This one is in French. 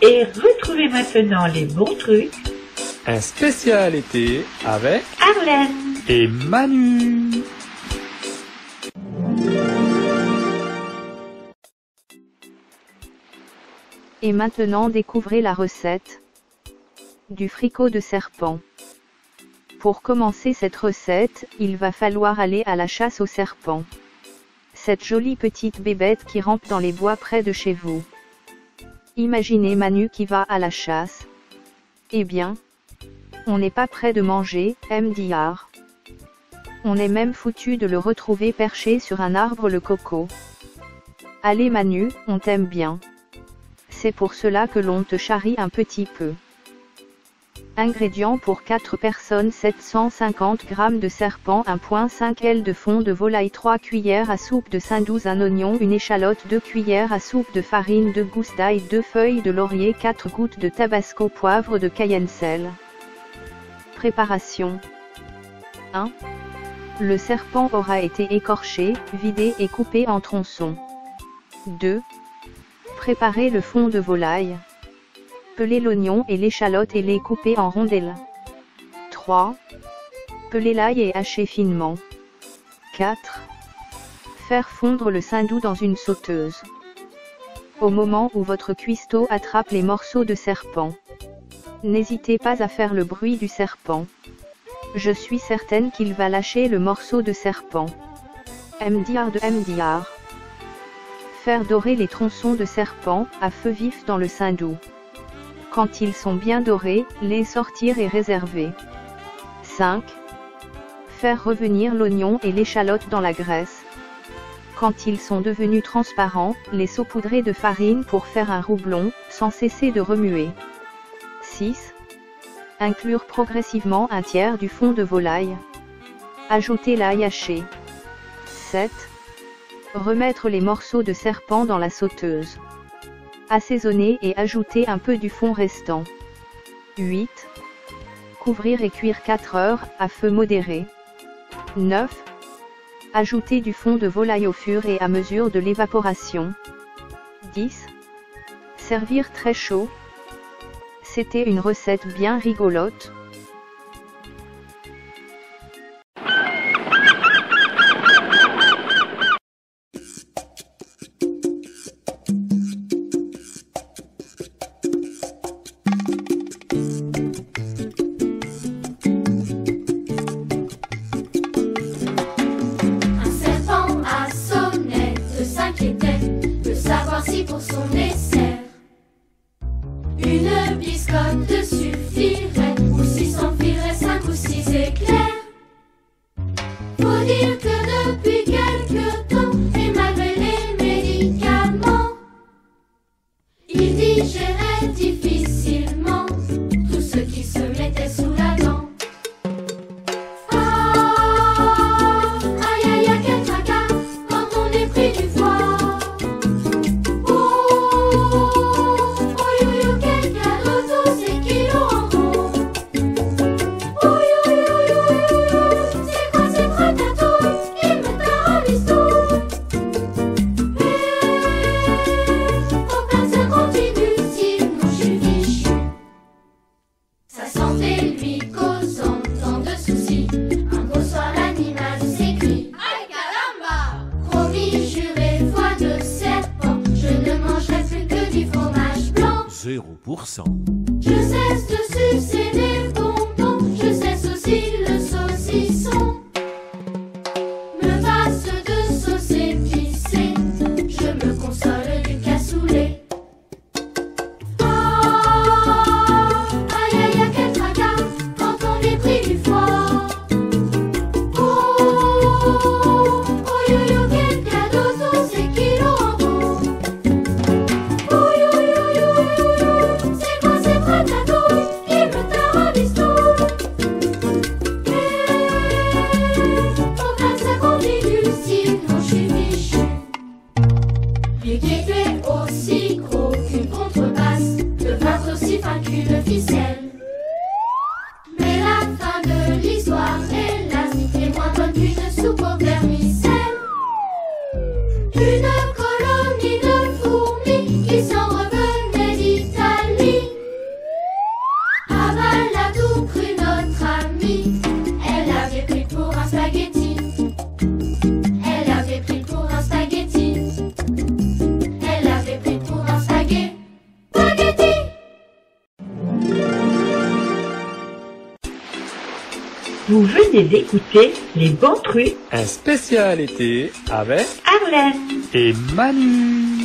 Et retrouvez maintenant les bons trucs. Un spécial été avec Arlène et Manu. Et maintenant découvrez la recette du fricot de serpent. Pour commencer cette recette, il va falloir aller à la chasse aux serpents. Cette jolie petite bébête qui rampe dans les bois près de chez vous. Imaginez Manu qui va à la chasse. Eh bien, on n'est pas près de manger, MDR. On est même foutu de le retrouver perché sur un arbre le coco. Allez Manu, on t'aime bien. C'est pour cela que l'on te charrie un petit peu. Ingrédients pour 4 personnes: 750 g de serpent, 1,5 L de fond de volaille, 3 cuillères à soupe de saindoux, un oignon, une échalote, 2 cuillères à soupe de farine, 2 gousses d'ail, 2 feuilles de laurier, 4 gouttes de tabasco, poivre de cayenne, sel. Préparation. 1. Le serpent aura été écorché, vidé et coupé en tronçons. 2. Préparez le fond de volaille. Pelez l'oignon et l'échalote et les couper en rondelles. 3. Pelez l'ail et hachez finement. 4. Faire fondre le saindoux dans une sauteuse. Au moment où votre cuistot attrape les morceaux de serpent, n'hésitez pas à faire le bruit du serpent. Je suis certaine qu'il va lâcher le morceau de serpent. MDR de MDR. Faire dorer les tronçons de serpent à feu vif dans le saindoux. Quand ils sont bien dorés, les sortir et réserver. 5. Faire revenir l'oignon et l'échalote dans la graisse. Quand ils sont devenus transparents, les saupoudrer de farine pour faire un roublon, sans cesser de remuer. 6. Inclure progressivement un tiers du fond de volaille. Ajouter l'ail haché. 7. Remettre les morceaux de serpent dans la sauteuse. Assaisonner et ajouter un peu du fond restant. 8. Couvrir et cuire 4 heures, à feu modéré. 9. Ajouter du fond de volaille au fur et à mesure de l'évaporation. 10. Servir très chaud. C'était une recette bien rigolote. Une biscotte suffirait, ou s'il s'en filerait 5 ou 6 éclairs. Faut dire que depuis quelque temps, et malgré les médicaments, il digérait difficilement tout ce qui se mettait sous la dent. Ah, aïe aïe aïe, quel tracas quand on est pris du foie. Je cesse de sucer des bonbons, je cesse aussi le saucisson. Me passe de sauce épicée, je me console du cassoulet. Ah, aïe aïe aïe, quel tracas quand on est pris du foie. Oh, oh yo yo, quel cadeau tous ces kilos en gros. Oh yo yo yo yo yo, c'est quoi c'est Une colonie de fourmis qui s'en revenait d'Italie aval a tout cru notre amie. Elle avait pris pour un spaghetti. Elle avait pris pour un spaghetti. Elle avait pris pour un spaghetti. Vous venez d'écouter Les Bons Trucs Un spécial été avec Arlène. et Manu.